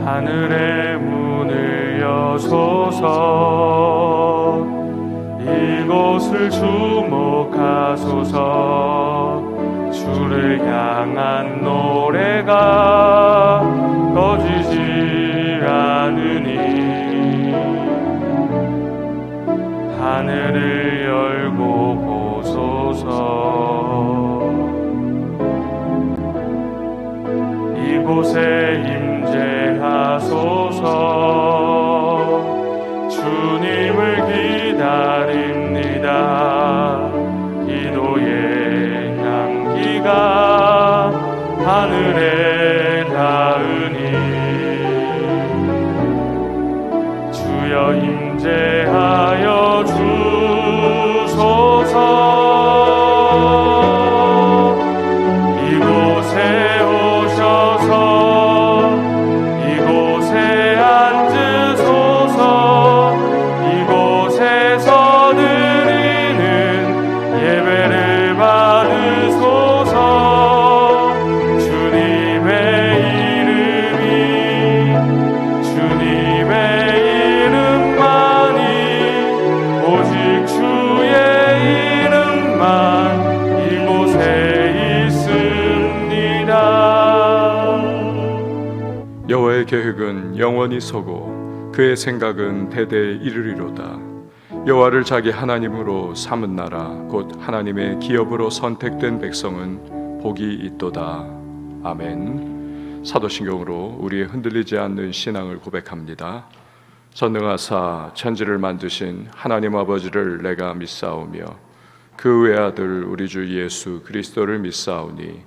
하늘의 문을 여소서. 이곳을 주목하소서. 주를 향한 노래가 꺼지지 않으니 하늘을 열고 보소서. 이곳에 임재하소서. 주님을 기다립니다. 기도의 향기가 하늘에 닿으니 주여 임재하여 주소서. 이곳에 오셔서 이곳에 앉으소서. 이곳에서 드리는 예배를 받으소서. 주님의 이름만이 오직 주의 이름만 이곳에 있습니다. 여호와의 계획은 영원히 서고 그의 생각은 대대에 이르리로다. 여호와를 자기 하나님으로 삼은 나라 곧 하나님의 기업으로 선택된 백성은 복이 있도다. 아멘. 사도신경으로 우리의 흔들리지 않는 신앙을 고백합니다. 전능하사 천지를 만드신 하나님 아버지를 내가 믿사오며 그 외아들 우리 주 예수 그리스도를 믿사오니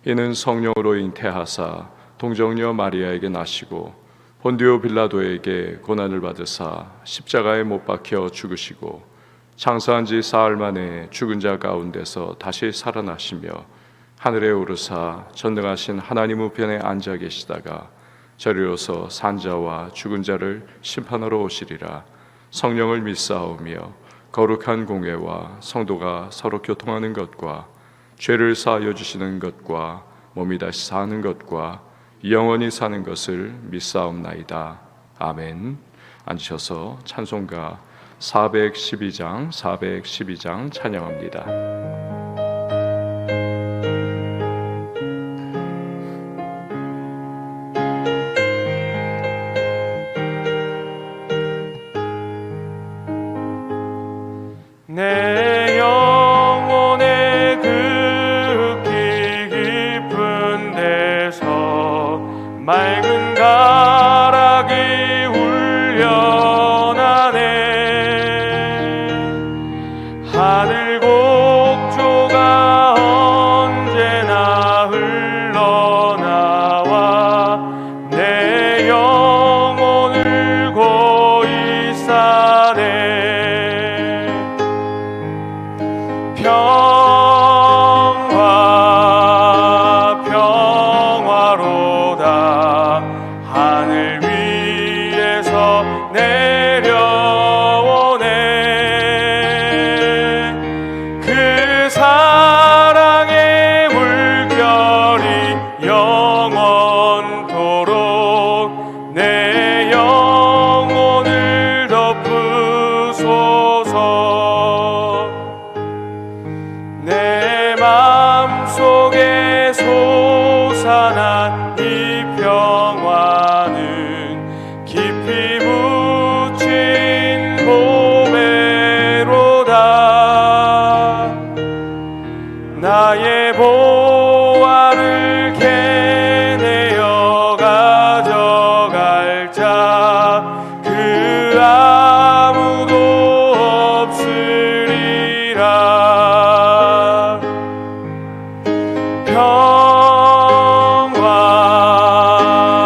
이는 성령으로 잉태하사 동정녀 마리아에게 나시고 본디오 빌라도에게 고난을 받으사 십자가에 못 박혀 죽으시고 장사한 지 사흘 만에 죽은 자 가운데서 다시 살아나시며 하늘에 오르사 전능하신 하나님 우편에 앉아 계시다가 저리로서 산자와 죽은 자를 심판하러 오시리라. 성령을 믿사오며 거룩한 공회와 성도가 서로 교통하는 것과 죄를 사하여 주시는 것과 몸이 다시 사는 것과 영원히 사는 것을 믿사옵나이다. 아멘. 앉으셔서 찬송가 412장 찬양합니다. 내 영혼의 극히 깊은 데서 맑은 가락이 울려나네. 하늘 곡조가 언제나 흘러나와 내 영혼을 고이 싸네. 평화로다. 하늘 위에서 내려오네. 그 사랑의 물결이 영원토록 내 영혼을 덮으소서. 내 맘속에 솟아난 이 평화는 깊이 묻힌 보배로다. 나의 보화를 캐내어 가져갈 자 그 아무도 없으리라. 평화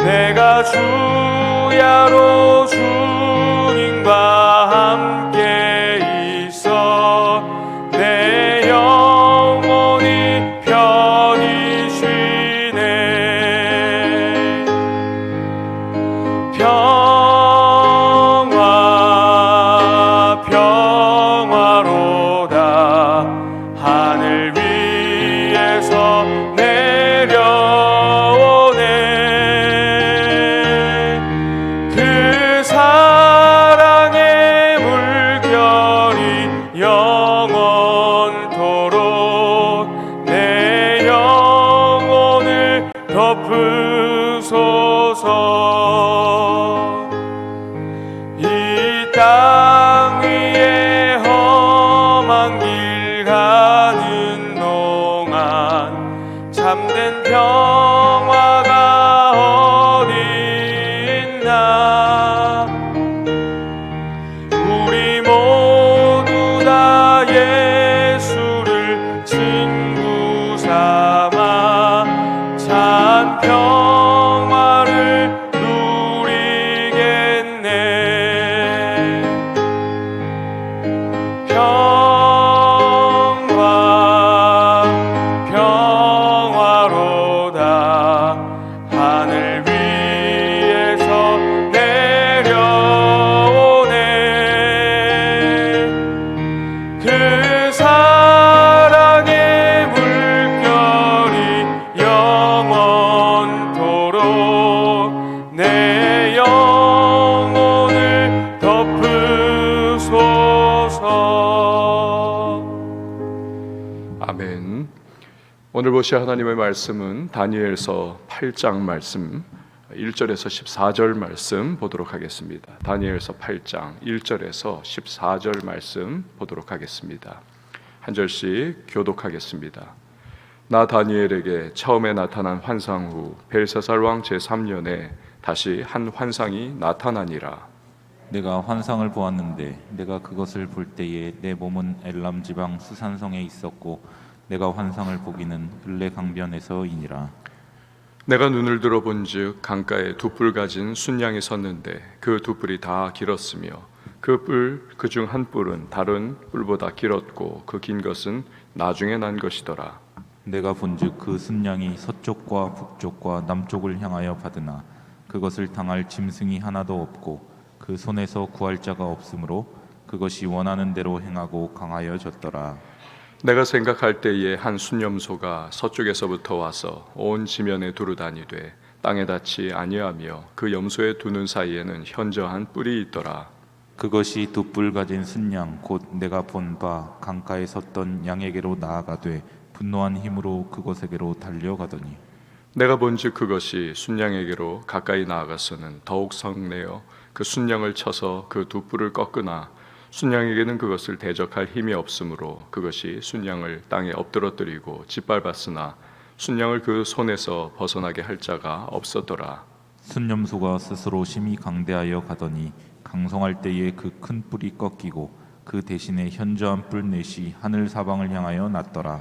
내가 주야로 주님과 함께 있어 내 영혼이 편히 쉬네. 평화 평화로다 하늘 위에서 내려오네. 그 사랑의 물결이 영원토록 내 영혼을 덮으소서. 이 땅 위에 험한 길 가는 동안 참된 평화가 어디 있나. 우리 모두 다 예수를 친구 삼아 참 평화를 누리겠네. 평화 평화로다 하늘 위에서 내려오네. 그 사랑의 물결이 영원토록 내 영혼을 덮으소서. 아멘. 오늘 보실 하나님의 말씀은 다니엘서 8장 말씀 1절에서 14절 말씀 보도록 하겠습니다. 다니엘서 8장 1절에서 14절 말씀 보도록 하겠습니다. 한 절씩 교독하겠습니다. 나 다니엘에게 처음에 나타난 환상 후 벨사살 왕 제3년에 다시 한 환상이 나타나니라. 내가 환상을 보았는데 내가 그것을 볼 때에 내 몸은 엘람 지방 수산성에 있었고 내가 환상을 보기는 블레 강변에서이니라. 내가 눈을 들어 본즉 강가에 두 뿔 가진 순양이 섰는데 그 두 뿔이 다 길었으며 그 중 한 뿔은 다른 뿔보다 길었고 그 긴 것은 나중에 난 것이더라. 내가 본즉 그 순양이 서쪽과 북쪽과 남쪽을 향하여 받으나 그것을 당할 짐승이 하나도 없고 그 손에서 구할 자가 없으므로 그것이 원하는 대로 행하고 강하여졌더라. 내가 생각할 때에 한 순염소가 서쪽에서부터 와서 온 지면에 두루다니되 땅에 닿지 아니하며 그 염소의 두 눈 사이에는 현저한 뿔이 있더라. 그것이 두 뿔 가진 순양 곧 내가 본 바 강가에 섰던 양에게로 나아가되 분노한 힘으로 그것에게로 달려가더니 내가 본즉 그것이 순양에게로 가까이 나아가서는 더욱 성내어 그 순양을 쳐서 그 두 뿔을 꺾으나 순양에게는 그것을 대적할 힘이 없으므로 그것이 순양을 땅에 엎드러뜨리고 짓밟았으나 순양을 그 손에서 벗어나게 할 자가 없었더라. 순염소가 스스로 심히 강대하여 가더니 강성할 때에 그 큰 뿔이 꺾이고 그 대신에 현저한 뿔 넷이 하늘 사방을 향하여 났더라.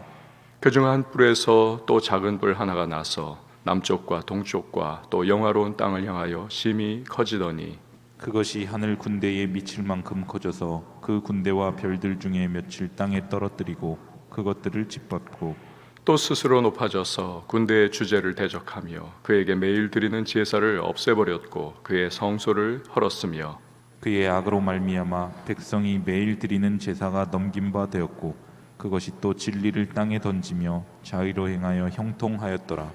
그중 한 뿔에서 또 작은 뿔 하나가 나서 남쪽과 동쪽과 또 영화로운 땅을 향하여 심히 커지더니 그것이 하늘 군대에 미칠 만큼 커져서 그 군대와 별들 중에 며칠 땅에 떨어뜨리고 그것들을 짓밟고 또 스스로 높아져서 군대의 주제를 대적하며 그에게 매일 드리는 제사를 없애버렸고 그의 성소를 헐었으며 그의 악으로 말미암아 백성이 매일 드리는 제사가 넘긴 바 되었고 그것이 또 진리를 땅에 던지며 자의로 행하여 형통하였더라.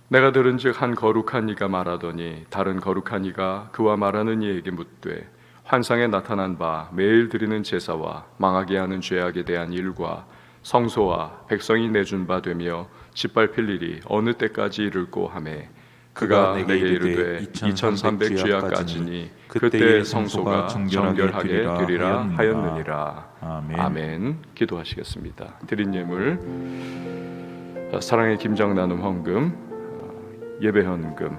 내가 들은즉 한 거룩한 이가 말하더니 다른 거룩한 이가 그와 말하는 이에게 묻되 환상에 나타난 바 매일 드리는 제사와 망하게 하는 죄악에 대한 일과 성소와 백성이 내준 바 되며 짓밟힐 일이 어느 때까지 이를꼬 하매 그가 내게 이르되 2300 주야까지니 그때의 성소가 정결하게 되리라 하였느니라. 아멘. 기도하시겠습니다. 드린 예물 사랑의 김장 나눔 헌금 예배 헌금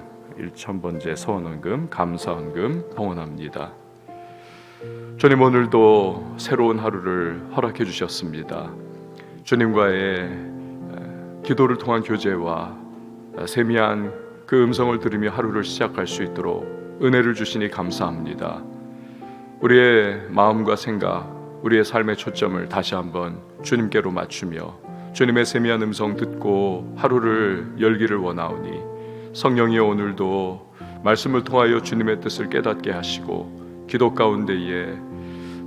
1000번째 서원 헌금 감사 헌금 봉헌합니다. 주님 오늘도 새로운 하루를 허락해 주셨습니다. 주님과의 기도를 통한 교제와 세미한 그 음성을 들으며 하루를 시작할 수 있도록 은혜를 주시니 감사합니다. 우리의 마음과 생각, 우리의 삶의 초점을 다시 한번 주님께로 맞추며 주님의 세미한 음성 듣고 하루를 열기를 원하오니 성령이여 오늘도 말씀을 통하여 주님의 뜻을 깨닫게 하시고 기도 가운데에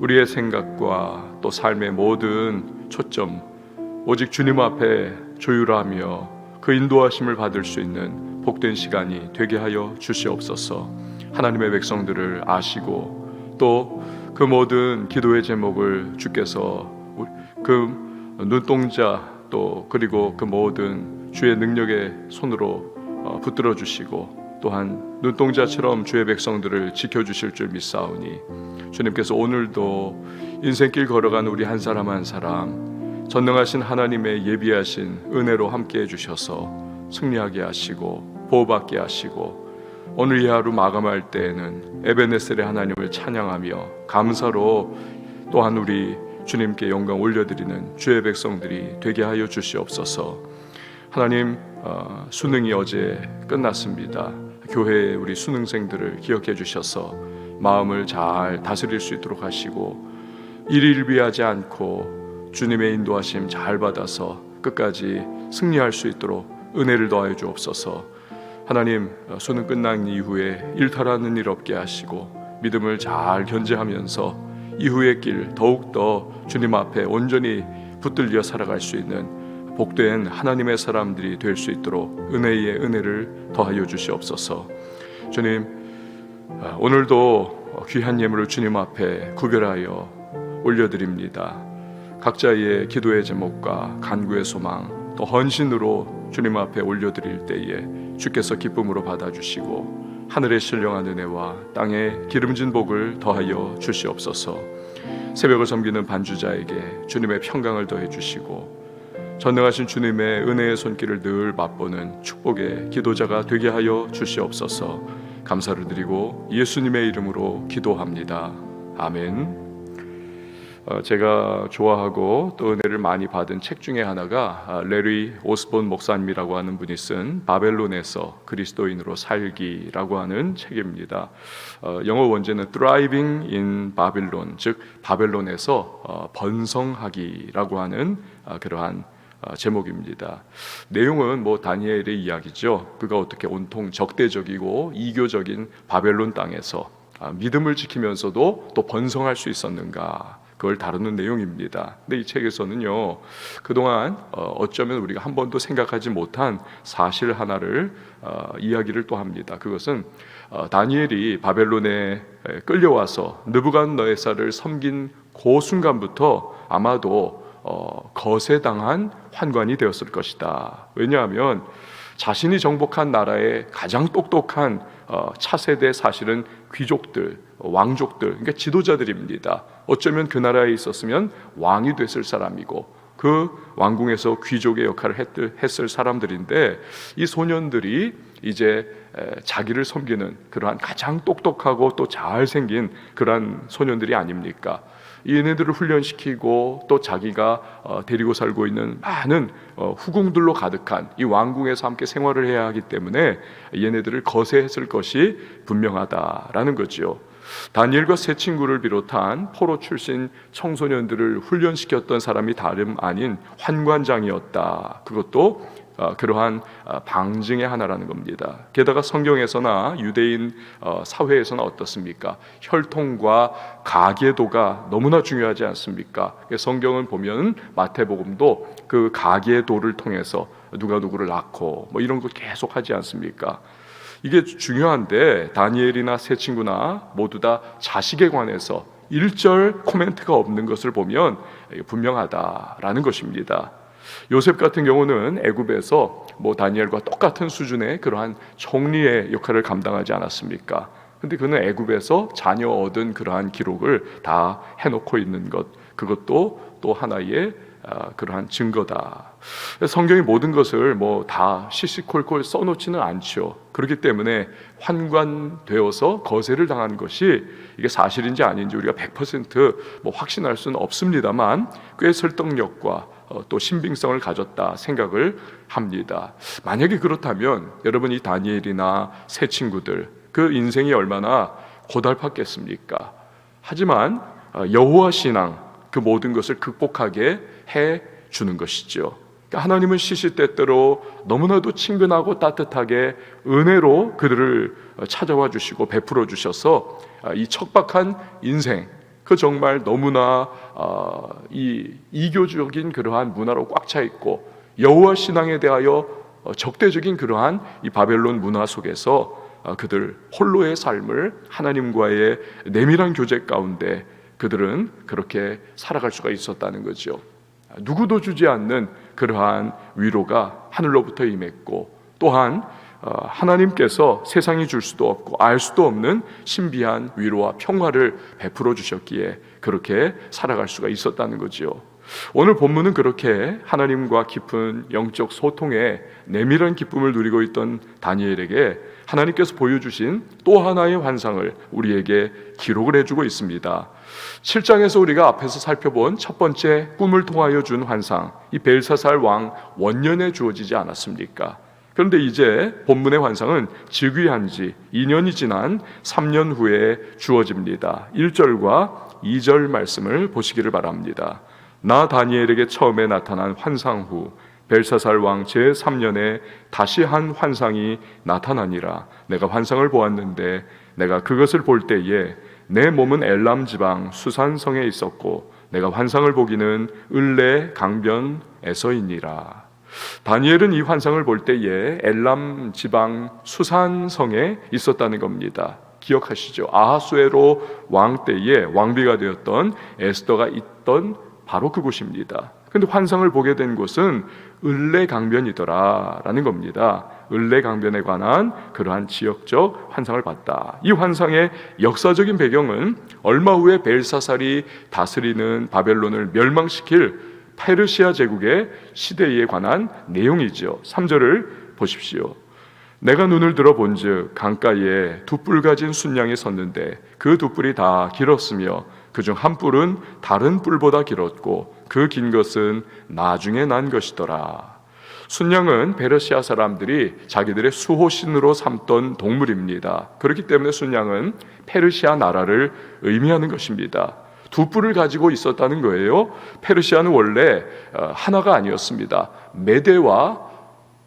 우리의 생각과 또 삶의 모든 초점 오직 주님 앞에 조율하며 그 인도하심을 받을 수 있는 복된 시간이 되게 하여 주시옵소서. 하나님의 백성들을 아시고 또 그 모든 기도의 제목을 주께서 그 눈동자 또 그리고 그 모든 주의 능력의 손으로 붙들어 주시고 또한 눈동자처럼 주의 백성들을 지켜주실 줄 믿사오니 주님께서 오늘도 인생길 걸어가는 우리 한 사람 한 사람 전능하신 하나님의 예비하신 은혜로 함께 해주셔서 승리하게 하시고 보호받게 하시고 오늘 이 하루 마감할 때에는 에베네셀의 하나님을 찬양하며 감사로 또한 우리 주님께 영광 올려드리는 주의 백성들이 되게 하여 주시옵소서. 하나님 수능이 어제 끝났습니다. 교회의 우리 수능생들을 기억해 주셔서 마음을 잘 다스릴 수 있도록 하시고 일일비하지 않고 주님의 인도하심 잘 받아서 끝까지 승리할 수 있도록 은혜를 더하여 주옵소서. 하나님 수능 끝난 이후에 일탈하는 일 없게 하시고 믿음을 잘 견제하면서 이후의 길 더욱더 주님 앞에 온전히 붙들려 살아갈 수 있는 복된 하나님의 사람들이 될 수 있도록 은혜의 은혜를 더하여 주시옵소서. 주님 오늘도 귀한 예물을 주님 앞에 구별하여 올려드립니다. 각자의 기도의 제목과 간구의 소망 또 헌신으로 주님 앞에 올려드릴 때에 주께서 기쁨으로 받아주시고 하늘의 신령한 은혜와 땅의 기름진 복을 더하여 주시옵소서. 새벽을 섬기는 반주자에게 주님의 평강을 더해 주시고 전능하신 주님의 은혜의 손길을 늘 맛보는 축복의 기도자가 되게 하여 주시옵소서. 감사를 드리고 예수님의 이름으로 기도합니다. 아멘. 제가 좋아하고 또 은혜를 많이 받은 책 중에 하나가 레리 오스본 목사님이라고 하는 분이 쓴 바벨론에서 그리스도인으로 살기라고 하는 책입니다. 영어 원제는 Thriving in Babylon, 즉 바벨론에서 번성하기라고 하는 그러한 제목입니다. 내용은 뭐 다니엘의 이야기죠. 그가 어떻게 온통 적대적이고 이교적인 바벨론 땅에서 믿음을 지키면서도 또 번성할 수 있었는가, 그걸 다루는 내용입니다. 근데 이 책에서는요, 그동안 어쩌면 우리가 한 번도 생각하지 못한 사실 하나를 이야기를 또 합니다. 그것은 다니엘이 바벨론에 끌려와서 느부갓네살을 섬긴 그 순간부터 아마도 거세당한 환관이 되었을 것이다. 왜냐하면 자신이 정복한 나라의 가장 똑똑한 차세대 사실은 귀족들, 왕족들, 그러니까 지도자들입니다. 어쩌면 그 나라에 있었으면 왕이 됐을 사람이고 그 왕궁에서 귀족의 역할을 했을 사람들인데 이 소년들이 이제 자기를 섬기는 그러한 가장 똑똑하고 또 잘생긴 그러한 소년들이 아닙니까? 얘네들을 훈련시키고 또 자기가 데리고 살고 있는 많은 후궁들로 가득한 이 왕궁에서 함께 생활을 해야 하기 때문에 얘네들을 거세했을 것이 분명하다라는 거죠. 다니엘과 세 친구를 비롯한 포로 출신 청소년들을 훈련시켰던 사람이 다름 아닌 환관장이었다. 그것도 그러한 방증의 하나라는 겁니다. 게다가 성경에서나 유대인 사회에서나 어떻습니까? 혈통과 가계도가 너무나 중요하지 않습니까? 성경을 보면 마태복음도 그 가계도를 통해서 누가 누구를 낳고 뭐 이런 거 계속 하지 않습니까? 이게 중요한데 다니엘이나 세 친구나 모두 다 자식에 관해서 일절 코멘트가 없는 것을 보면 분명하다라는 것입니다. 요셉 같은 경우는 애굽에서 뭐 다니엘과 똑같은 수준의 그러한 총리의 역할을 감당하지 않았습니까? 근데 그는 애굽에서 자녀 얻은 그러한 기록을 다 해놓고 있는 것, 그것도 또 하나의 그러한 증거다. 성경이 모든 것을 뭐 다 시시콜콜 써놓지는 않죠. 그렇기 때문에 환관되어서 거세를 당한 것이 이게 사실인지 아닌지 우리가 100% 뭐 확신할 수는 없습니다만 꽤 설득력과 또 신빙성을 가졌다 생각을 합니다. 만약에 그렇다면 여러분, 이 다니엘이나 새 친구들 그 인생이 얼마나 고달팠겠습니까? 하지만 여호와 신앙, 그 모든 것을 극복하게 해 주는 것이죠. 그러니까 하나님은 시시때때로 너무나도 친근하고 따뜻하게 은혜로 그들을 찾아와 주시고 베풀어 주셔서 이 척박한 인생, 그 정말 너무나 이 이교적인 그러한 문화로 꽉 차 있고 여호와 신앙에 대하여 적대적인 그러한 이 바벨론 문화 속에서 그들 홀로의 삶을 하나님과의 내밀한 교제 가운데 그들은 그렇게 살아갈 수가 있었다는 거죠. 누구도 주지 않는 그러한 위로가 하늘로부터 임했고, 또한 하나님께서 세상이 줄 수도 없고 알 수도 없는 신비한 위로와 평화를 베풀어 주셨기에 그렇게 살아갈 수가 있었다는 거죠. 오늘 본문은 그렇게 하나님과 깊은 영적 소통에 내밀한 기쁨을 누리고 있던 다니엘에게 하나님께서 보여주신 또 하나의 환상을 우리에게 기록을 해주고 있습니다. 7장에서 우리가 앞에서 살펴본 첫 번째 꿈을 통하여 준 환상, 이 벨사살 왕 원년에 주어지지 않았습니까? 그런데 이제 본문의 환상은 즉위한 지 2년이 지난 3년 후에 주어집니다. 1절과 2절 말씀을 보시기를 바랍니다. 나 다니엘에게 처음에 나타난 환상 후 벨사살 왕 제3년에 다시 한 환상이 나타나니라. 내가 환상을 보았는데 내가 그것을 볼 때에 내 몸은 엘람 지방 수산성에 있었고 내가 환상을 보기는 을레 강변에서이니라. 다니엘은 이 환상을 볼 때에 엘람 지방 수산성에 있었다는 겁니다. 기억하시죠? 아하수에로 왕 때에 왕비가 되었던 에스더가 있던 바로 그곳입니다. 그런데 환상을 보게 된 곳은 을레 강변이더라라는 겁니다. 을레 강변에 관한 그러한 지역적 환상을 봤다. 이 환상의 역사적인 배경은 얼마 후에 벨사살이 다스리는 바벨론을 멸망시킬 페르시아 제국의 시대에 관한 내용이죠. 3절을 보십시오. 내가 눈을 들어 본즉 강가에 두 뿔 가진 순양이 섰는데 그 두 뿔이 다 길었으며 그중 한 뿔은 다른 뿔보다 길었고 그 긴 것은 나중에 난 것이더라. 순양은 페르시아 사람들이 자기들의 수호신으로 삼던 동물입니다. 그렇기 때문에 순양은 페르시아 나라를 의미하는 것입니다. 두 뿔을 가지고 있었다는 거예요. 페르시아는 원래 하나가 아니었습니다. 메대와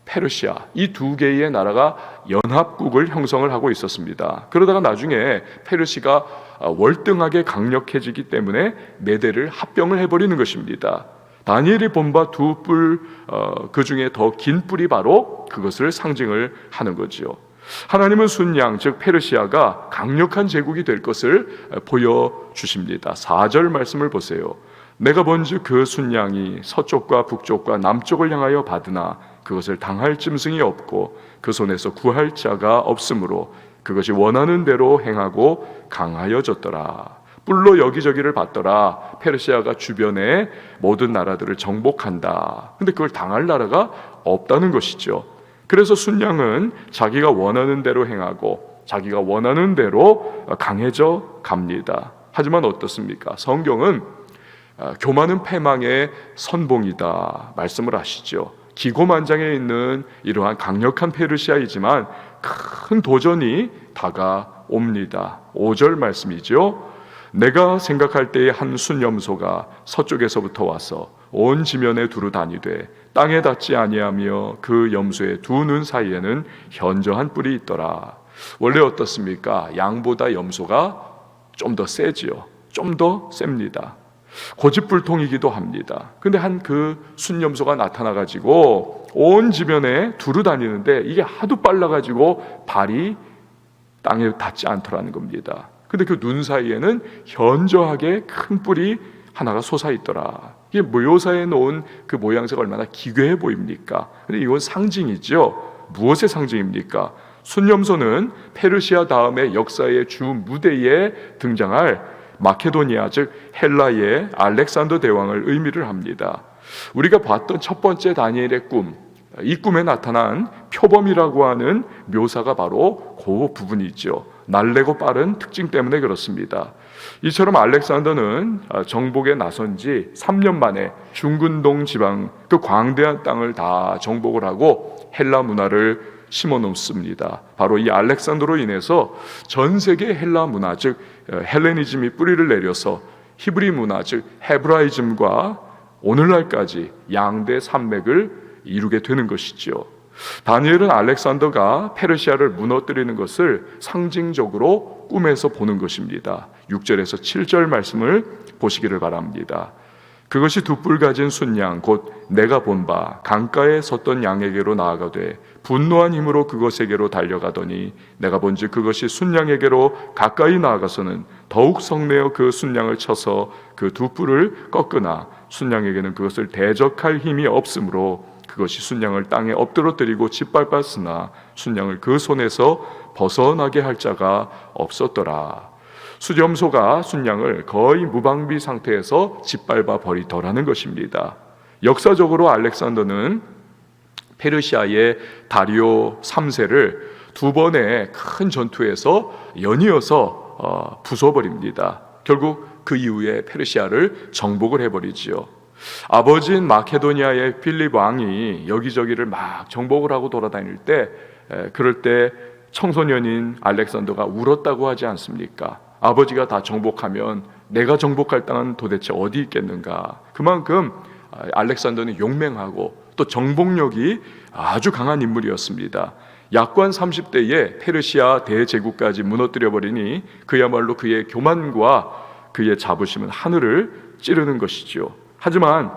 페르시아, 이 두 개의 나라가 연합국을 형성을 하고 있었습니다. 그러다가 나중에 페르시아가 월등하게 강력해지기 때문에 메대를 합병을 해버리는 것입니다. 다니엘이 본 바 두 뿔, 그 중에 더 긴 뿔이 바로 그것을 상징을 하는 거죠. 하나님은 순양, 즉 페르시아가 강력한 제국이 될 것을 보여주십니다. 4절 말씀을 보세요. 내가 본즉 그 순양이 서쪽과 북쪽과 남쪽을 향하여 받으나 그것을 당할 짐승이 없고 그 손에서 구할 자가 없으므로 그것이 원하는 대로 행하고 강하여졌더라. 뿔로 여기저기를 받더라. 페르시아가 주변의 모든 나라들을 정복한다. 근데 그걸 당할 나라가 없다는 것이죠. 그래서 순양은 자기가 원하는 대로 행하고 자기가 원하는 대로 강해져 갑니다. 하지만 어떻습니까? 성경은 교만은 패망의 선봉이다 말씀을 하시죠. 기고만장해 있는 이러한 강력한 페르시아이지만 큰 도전이 다가옵니다. 5절 말씀이죠. 내가 생각할 때에 한 순염소가 서쪽에서부터 와서 온 지면에 두루 다니되 땅에 닿지 아니하며 그 염소의 두 눈 사이에는 현저한 뿔이 있더라. 원래 어떻습니까? 양보다 염소가 좀 더 세지요. 좀 더 셉니다. 고집불통이기도 합니다. 근데 한 그 순염소가 나타나가지고 온 지면에 두루 다니는데 이게 하도 빨라가지고 발이 땅에 닿지 않더라는 겁니다. 근데 그 눈 사이에는 현저하게 큰 뿔이 하나가 솟아있더라. 이게 묘사해 놓은 그 모양새가 얼마나 기괴해 보입니까? 근데 이건 상징이죠. 무엇의 상징입니까? 순염소는 페르시아 다음에 역사의 주 무대에 등장할 마케도니아, 즉 헬라의 알렉산더 대왕을 의미를 합니다. 우리가 봤던 첫 번째 다니엘의 꿈, 이 꿈에 나타난 표범이라고 하는 묘사가 바로 그 부분이죠. 날래고 빠른 특징 때문에 그렇습니다. 이처럼 알렉산더는 정복에 나선 지 3년 만에 중근동 지방 그 광대한 땅을 다 정복을 하고 헬라 문화를 심어놓습니다. 바로 이 알렉산더로 인해서 전 세계 헬라 문화, 즉 헬레니즘이 뿌리를 내려서 히브리 문화, 즉 헤브라이즘과 오늘날까지 양대 산맥을 이루게 되는 것이지요. 다니엘은 알렉산더가 페르시아를 무너뜨리는 것을 상징적으로 꿈에서 보는 것입니다. 6절에서 7절 말씀을 보시기를 바랍니다. 그것이 두 뿔 가진 순양 곧 내가 본 바 강가에 섰던 양에게로 나아가되 분노한 힘으로 그것에게로 달려가더니 내가 본즉 그것이 순양에게로 가까이 나아가서는 더욱 성내어 그 순양을 쳐서 그 두 뿔을 꺾으나 순양에게는 그것을 대적할 힘이 없으므로 그것이 순양을 땅에 엎드러뜨리고 짓밟았으나 순양을 그 손에서 벗어나게 할 자가 없었더라. 수렴소가 순양을 거의 무방비 상태에서 짓밟아 버리더라는 것입니다. 역사적으로 알렉산더는 페르시아의 다리오 3세를 두 번의 큰 전투에서 연이어서 부숴버립니다. 결국 그 이후에 페르시아를 정복을 해버리지요. 아버지인 마케도니아의 필립 왕이 여기저기를 막 정복을 하고 돌아다닐 때 그럴 때 청소년인 알렉산더가 울었다고 하지 않습니까? 아버지가 다 정복하면 내가 정복할 땅은 도대체 어디 있겠는가? 그만큼 알렉산더는 용맹하고 또 정복력이 아주 강한 인물이었습니다. 약관 30대에 페르시아 대제국까지 무너뜨려버리니 그야말로 그의 교만과 그의 자부심은 하늘을 찌르는 것이죠. 하지만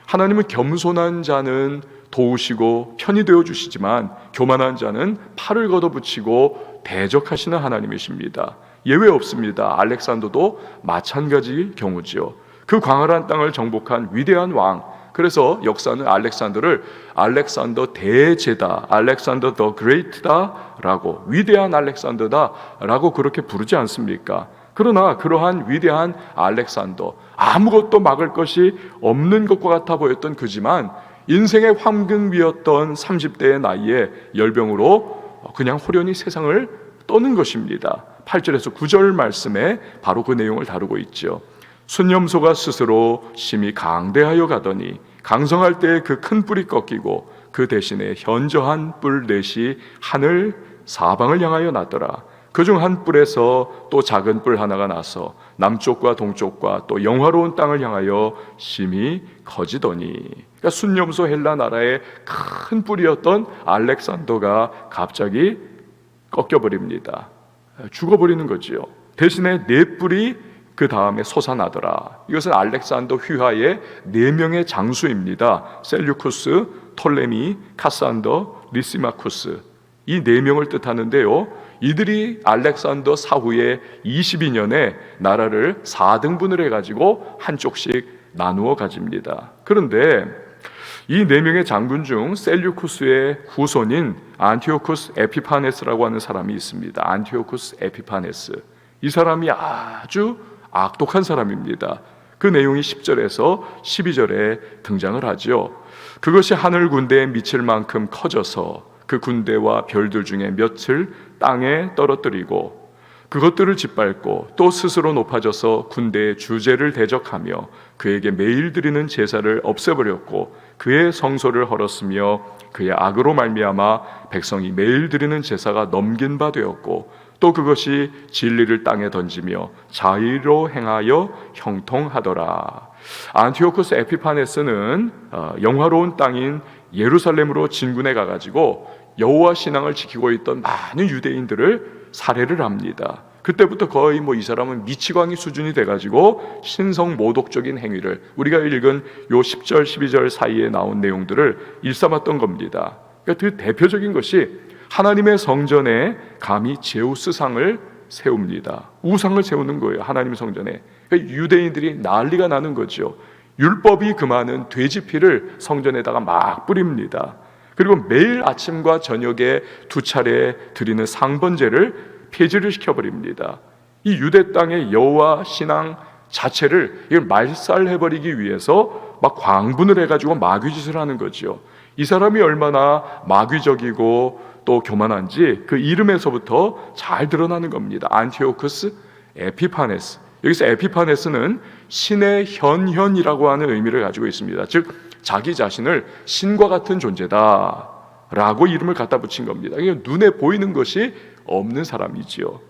하나님은 겸손한 자는 도우시고 편이 되어 주시지만 교만한 자는 팔을 걷어붙이고 대적하시는 하나님이십니다. 예외 없습니다. 알렉산더도 마찬가지 경우지요. 그 광활한 땅을 정복한 위대한 왕, 그래서 역사는 알렉산더를 알렉산더 대제다, 알렉산더 더 그레이트다라고, 위대한 알렉산더다라고 그렇게 부르지 않습니까? 그러나 그러한 위대한 알렉산더, 아무것도 막을 것이 없는 것과 같아 보였던 그지만 인생의 황금기였던 30대의 나이에 열병으로 그냥 호련히 세상을 떠는 것입니다. 8절에서 9절 말씀에 바로 그 내용을 다루고 있죠. 순념소가 스스로 심히 강대하여 가더니 강성할 때에 그 큰 뿔이 꺾이고 그 대신에 현저한 뿔 넷이 하늘 사방을 향하여 났더라. 그중 한 뿔에서 또 작은 뿔 하나가 나서 남쪽과 동쪽과 또 영화로운 땅을 향하여 심히 커지더니, 그러니까 순념소 헬라 나라의 큰 뿔이었던 알렉산더가 갑자기 꺾여버립니다. 죽어버리는 거지요. 대신에 네 뿔이 그 다음에 솟아나더라. 이것은 알렉산더 휘하의 4명의 장수입니다. 셀류쿠스, 톨레미, 카산더, 리시마쿠스, 이 4명을 뜻하는데요, 이들이 알렉산더 사후에 22년에 나라를 4등분을 해가지고 한쪽씩 나누어 가집니다. 그런데 이 4명의 장군 중 셀류쿠스의 후손인 안티오쿠스 에피파네스라고 하는 사람이 있습니다. 안티오쿠스 에피파네스, 이 사람이 아주 악독한 사람입니다. 그 내용이 10절에서 12절에 등장을 하죠. 그것이 하늘 군대에 미칠 만큼 커져서 그 군대와 별들 중에 몇을 땅에 떨어뜨리고 그것들을 짓밟고 또 스스로 높아져서 군대의 주제를 대적하며 그에게 매일 드리는 제사를 없애버렸고 그의 성소를 헐었으며 그의 악으로 말미암아 백성이 매일 드리는 제사가 넘긴 바 되었고 또 그것이 진리를 땅에 던지며 자의로 행하여 형통하더라. 안티오쿠스 에피파네스는 영화로운 땅인 예루살렘으로 진군해 가가지고 여호와 신앙을 지키고 있던 많은 유대인들을 살해를 합니다. 그때부터 거의 이 사람은 미치광이 수준이 돼가지고 신성 모독적인 행위를, 우리가 읽은 요 10절 12절 사이에 나온 내용들을 일삼았던 겁니다. 그러니까 그 대표적인 것이 하나님의 성전에 감히 제우스상을 세웁니다. 우상을 세우는 거예요. 하나님 성전에. 그러니까 유대인들이 난리가 나는 거죠. 율법이 금하는 돼지 피를 성전에다가 막 뿌립니다. 그리고 매일 아침과 저녁에 2차례 드리는 상번제를 폐지를 시켜버립니다. 이 유대 땅의 여호와 신앙 자체를 이걸 말살해버리기 위해서 막 광분을 해가지고 마귀짓을 하는 거죠. 이 사람이 얼마나 마귀적이고 또 교만한지 그 이름에서부터 잘 드러나는 겁니다. 안티오쿠스 에피파네스. 여기서 에피파네스는 신의 현현이라고 하는 의미를 가지고 있습니다. 즉 자기 자신을 신과 같은 존재다 라고 이름을 갖다 붙인 겁니다. 눈에 보이는 것이 없는 사람이지요.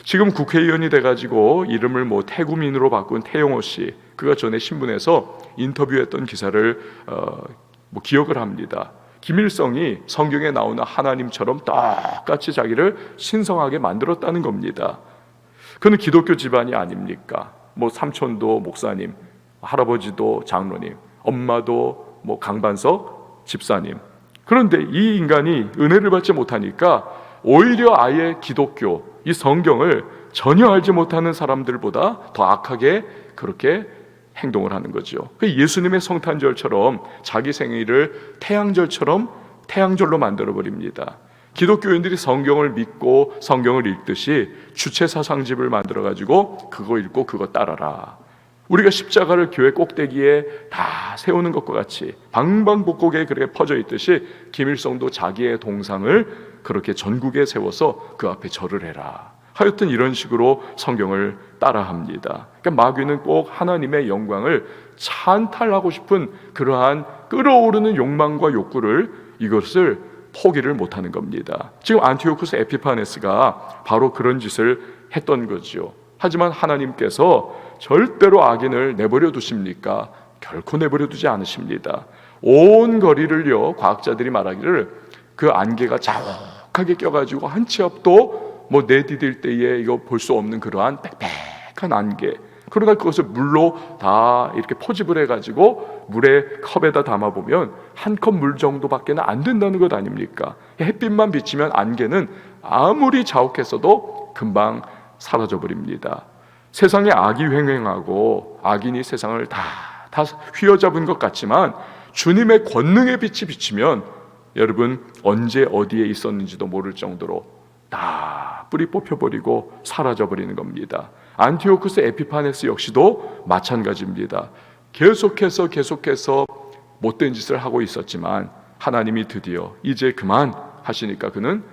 지금 국회의원이 돼가지고 이름을 태구민으로 바꾼 태용호 씨, 그가 전에 신문에서 인터뷰했던 기사를 기억을 합니다. 김일성이 성경에 나오는 하나님처럼 똑같이 자기를 신성하게 만들었다는 겁니다. 그는 기독교 집안이 아닙니까? 삼촌도 목사님, 할아버지도 장로님, 엄마도 강반석 집사님. 그런데 이 인간이 은혜를 받지 못하니까 오히려 아예 기독교, 이 성경을 전혀 알지 못하는 사람들보다 더 악하게 그렇게 행동을 하는 거죠. 예수님의 성탄절처럼 자기 생일을 태양절처럼 태양절로 만들어버립니다. 기독교인들이 성경을 믿고 성경을 읽듯이 주체사상집을 만들어가지고 그거 읽고 그거 따라라. 우리가 십자가를 교회 꼭대기에 다 세우는 것과 같이 방방곡곡에 그렇게 퍼져 있듯이 김일성도 자기의 동상을 그렇게 전국에 세워서 그 앞에 절을 해라. 하여튼 이런 식으로 성경을 따라합니다. 그러니까 마귀는 꼭 하나님의 영광을 찬탈하고 싶은 그러한 끓어오르는 욕망과 욕구를 이것을 포기를 못하는 겁니다. 지금 안티오쿠스 에피파네스가 바로 그런 짓을 했던 거죠. 하지만 하나님께서 절대로 악인을 내버려 두십니까? 결코 내버려 두지 않으십니다. 온 거리를요, 과학자들이 말하기를 그 안개가 자욱하게 껴가지고 한 치 앞도 내디딜 때에 이거 볼 수 없는 그러한 빽빽한 안개. 그러다 그것을 물로 다 이렇게 포집을 해가지고 물에 컵에다 담아보면 한 컵 물 정도밖에는 안 된다는 것 아닙니까? 햇빛만 비치면 안개는 아무리 자욱했어도 금방 사라져 버립니다. 세상에 악이 횡행하고 악인이 세상을 다 휘어잡은 것 같지만 주님의 권능의 빛이 비치면 여러분 언제 어디에 있었는지도 모를 정도로 다 뿌리 뽑혀버리고 사라져버리는 겁니다. 안티오쿠스 에피파네스 역시도 마찬가지입니다. 계속해서 못된 짓을 하고 있었지만 하나님이 드디어 이제 그만 하시니까 그는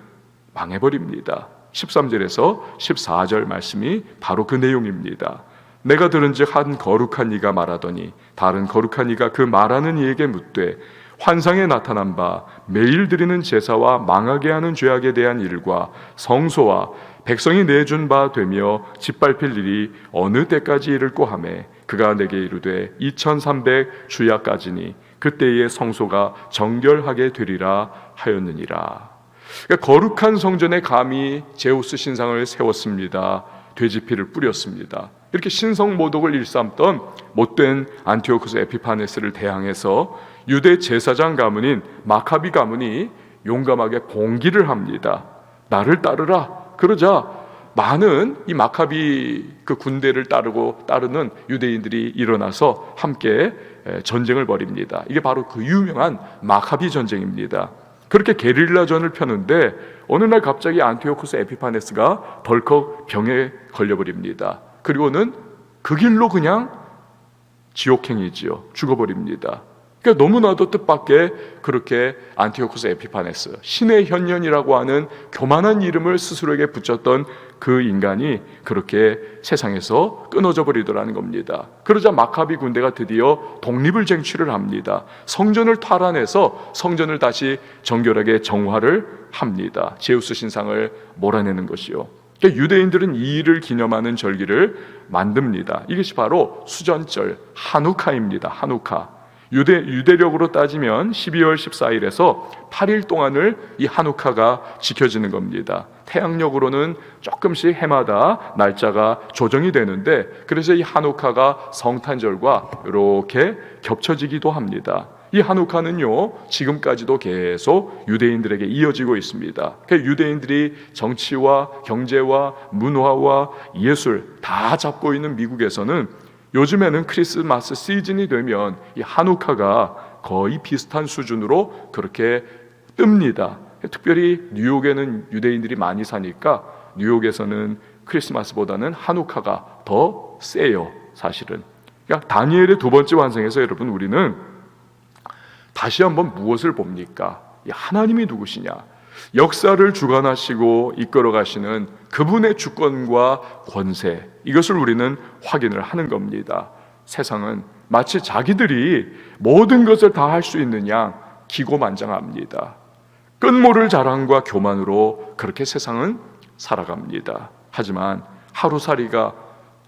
망해버립니다. 13절에서 14절 말씀이 바로 그 내용입니다. 내가 들은즉 한 거룩한 이가 말하더니 다른 거룩한 이가 그 말하는 이에게 묻되 환상에 나타난 바 매일 드리는 제사와 망하게 하는 죄악에 대한 일과 성소와 백성이 내준 바 되며 짓밟힐 일이 어느 때까지 이를꼬 하매 그가 내게 이르되 2300 주야까지니 그때의 성소가 정결하게 되리라 하였느니라. 그러니까 거룩한 성전에 감히 제우스 신상을 세웠습니다. 돼지피를 뿌렸습니다. 이렇게 신성모독을 일삼던 못된 안티오쿠스 에피파네스를 대항해서 유대 제사장 가문인 마카비 가문이 용감하게 공기를 합니다. 나를 따르라. 그러자 많은 이 마카비 그 군대를 따르는 유대인들이 일어나서 함께 전쟁을 벌입니다. 이게 바로 그 유명한 마카비 전쟁입니다. 그렇게 게릴라전을 펴는데 어느 날 갑자기 안티오쿠스 에피파네스가 덜컥 병에 걸려버립니다. 그리고는 그 길로 그냥 지옥행이지요. 죽어버립니다. 그러니까 너무나도 뜻밖의 그렇게 안티오쿠스 에피파네스, 신의 현년이라고 하는 교만한 이름을 스스로에게 붙였던 그 인간이 그렇게 세상에서 끊어져 버리더라는 겁니다. 그러자 마카비 군대가 드디어 독립을 쟁취를 합니다. 성전을 탈환해서 성전을 다시 정결하게 정화를 합니다. 제우스 신상을 몰아내는 것이요. 그러니까 유대인들은 이 일을 기념하는 절기를 만듭니다. 이것이 바로 수전절 하누카입니다. 하누카. 유대력으로 따지면 12월 14일에서 8일 동안을 이 하누카가 지켜지는 겁니다. 태양력으로는 조금씩 해마다 날짜가 조정이 되는데 그래서 이 하누카가 성탄절과 이렇게 겹쳐지기도 합니다. 이 하누카는요 지금까지도 계속 유대인들에게 이어지고 있습니다. 유대인들이 정치와 경제와 문화와 예술 다 잡고 있는 미국에서는 요즘에는 크리스마스 시즌이 되면 이 하누카가 거의 비슷한 수준으로 그렇게 뜹니다. 특별히 뉴욕에는 유대인들이 많이 사니까 뉴욕에서는 크리스마스보다는 하누카가 더 세요. 사실은. 그러니까 다니엘의 두 번째 완성에서 여러분 우리는 다시 한번 무엇을 봅니까? 이 하나님이 누구시냐? 역사를 주관하시고 이끌어 가시는 그분의 주권과 권세, 이것을 우리는 확인을 하는 겁니다. 세상은 마치 자기들이 모든 것을 다 할 수 있는 양 기고만장합니다. 끝모를 자랑과 교만으로 그렇게 세상은 살아갑니다. 하지만 하루살이가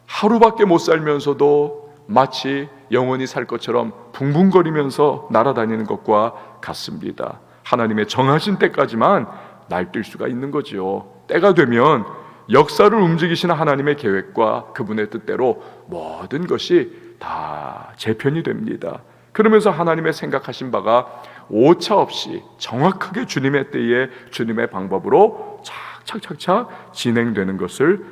하루밖에 못 살면서도 마치 영원히 살 것처럼 붕붕거리면서 날아다니는 것과 같습니다. 하나님의 정하신 때까지만 날뛸 수가 있는 거지요. 때가 되면 역사를 움직이시는 하나님의 계획과 그분의 뜻대로 모든 것이 다 재편이 됩니다. 그러면서 하나님의 생각하신 바가 오차 없이 정확하게 주님의 때에 주님의 방법으로 착착착착 진행되는 것을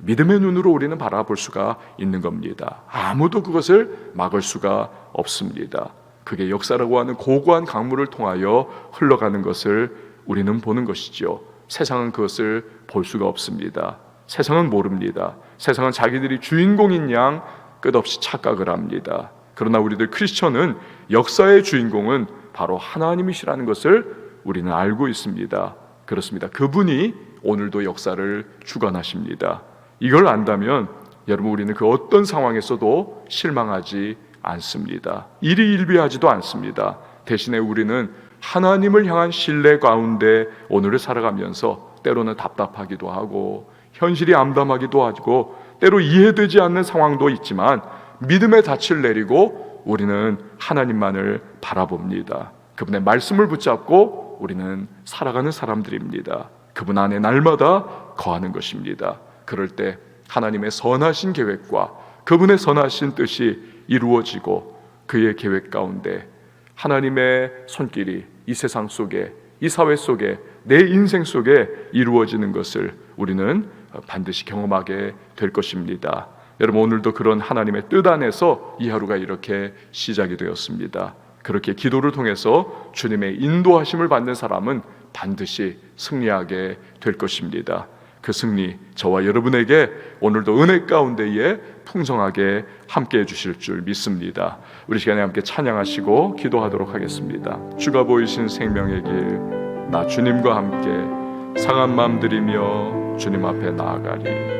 믿음의 눈으로 우리는 바라볼 수가 있는 겁니다. 아무도 그것을 막을 수가 없습니다. 그게 역사라고 하는 고고한 강물을 통하여 흘러가는 것을 우리는 보는 것이죠. 세상은 그것을 볼 수가 없습니다. 세상은 모릅니다. 세상은 자기들이 주인공인 양 끝없이 착각을 합니다. 그러나 우리들 크리스천은 역사의 주인공은 바로 하나님이시라는 것을 우리는 알고 있습니다. 그렇습니다. 그분이 오늘도 역사를 주관하십니다. 이걸 안다면 여러분, 우리는 그 어떤 상황에서도 실망하지 않습니다. 일희일비하지도 않습니다. 대신에 우리는 하나님을 향한 신뢰 가운데 오늘을 살아가면서 때로는 답답하기도 하고 현실이 암담하기도 하고 때로 이해되지 않는 상황도 있지만 믿음의 닻을 내리고 우리는 하나님만을 바라봅니다. 그분의 말씀을 붙잡고 우리는 살아가는 사람들입니다. 그분 안에 날마다 거하는 것입니다. 그럴 때 하나님의 선하신 계획과 그분의 선하신 뜻이 이루어지고 그의 계획 가운데 하나님의 손길이 이 세상 속에, 이 사회 속에, 내 인생 속에 이루어지는 것을 우리는 반드시 경험하게 될 것입니다. 여러분, 오늘도 그런 하나님의 뜻 안에서 이 하루가 이렇게 시작이 되었습니다. 그렇게 기도를 통해서 주님의 인도하심을 받는 사람은 반드시 승리하게 될 것입니다. 그 승리, 저와 여러분에게 오늘도 은혜 가운데에 풍성하게 함께 해주실 줄 믿습니다. 우리 시간에 함께 찬양하시고 기도하도록 하겠습니다. 주가 보이신 생명의 길, 나 주님과 함께 상한 마음 들이며 주님 앞에 나아가리.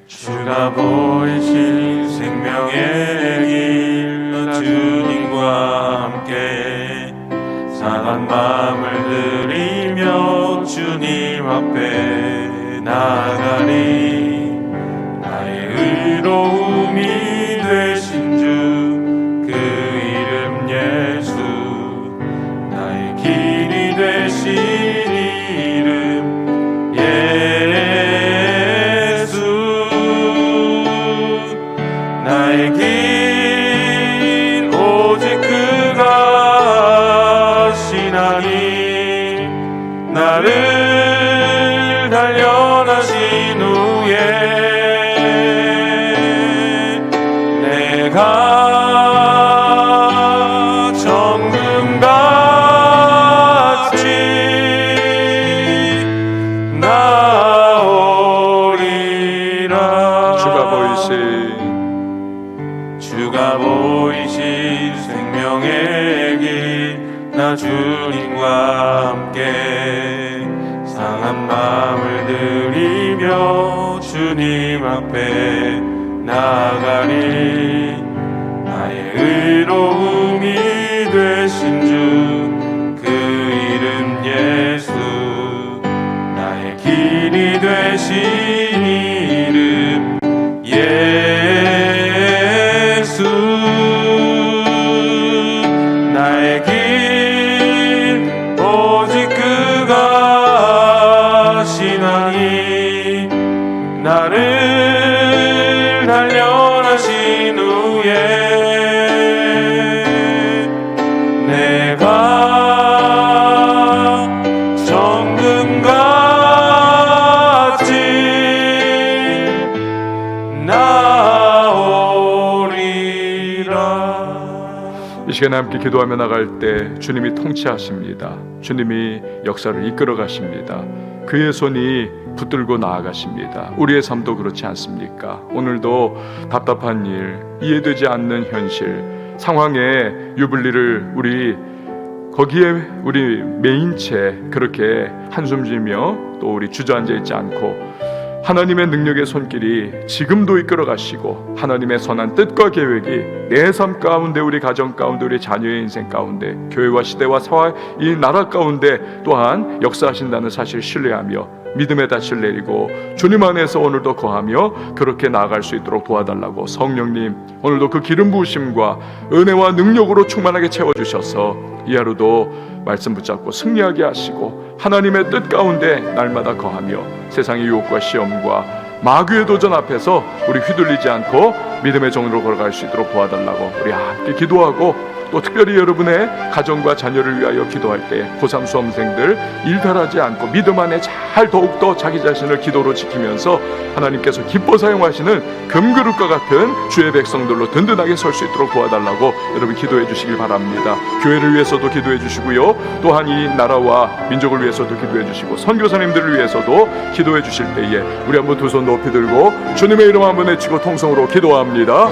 주가 보이신 생명의 길, 나 주님과 함께 상한 마음을 들이며 주님 앞에 나아가리. 나의 의로움이 되신 주 그 이름 예수, 나의 길이 되신 이름 예수. 나의 길 오직 그가 신하니 나를 단련하신 후에 내가 정금같이 나오리라. 주가 보이신 생명의 길, 나 주님과 함께 상한 마음을 들이며 주님 앞에 나아가리. 나의 의로움이 되신 주 그 이름 예수, 나의 길이 되신 이름 예수. 나의 길 오직 그가 신하니 나를 단련하신 후에 내가 정금같이 나오리라. 이 시간에 함께 기도하며 나갈 때 주님이 통치하십니다. 주님이 역사를 이끌어 가십니다. 그의 손이 붙들고 나아가십니다. 우리의 삶도 그렇지 않습니까? 오늘도 답답한 일, 이해되지 않는 현실, 상황에 유불리를 우리 거기에 우리 메인 채 그렇게 한숨 쉬며 또 우리 주저앉아 있지 않고 하나님의 능력의 손길이 지금도 이끌어 가시고 하나님의 선한 뜻과 계획이 내 삶 가운데, 우리 가정 가운데, 우리 자녀의 인생 가운데, 교회와 시대와 사회 이 나라 가운데 또한 역사하신다는 사실 신뢰하며 믿음의 닻을 내리고 주님 안에서 오늘도 거하며 그렇게 나아갈 수 있도록 도와달라고 성령님 오늘도 그 기름 부으심과 은혜와 능력으로 충만하게 채워주셔서 이 하루도 말씀 붙잡고 승리하게 하시고 하나님의 뜻 가운데 날마다 거하며 세상의 유혹과 시험과 마귀의 도전 앞에서 우리 휘둘리지 않고 믿음의 정으로 걸어갈 수 있도록 도와달라고 우리 함께 기도하고 또 특별히 여러분의 가정과 자녀를 위하여 기도할 때 고3 수험생들 일탈하지 않고 믿음 안에 잘 더욱더 자기 자신을 기도로 지키면서 하나님께서 기뻐 사용하시는 금그릇과 같은 주의 백성들로 든든하게 설 수 있도록 도와달라고 여러분 기도해 주시길 바랍니다. 교회를 위해서도 기도해 주시고요, 또한 이 나라와 민족을 위해서도 기도해 주시고 선교사님들을 위해서도 기도해 주실 때에 우리 한번 두 손 높이 들고 주님의 이름 한번 외치고 통성으로 기도합니다.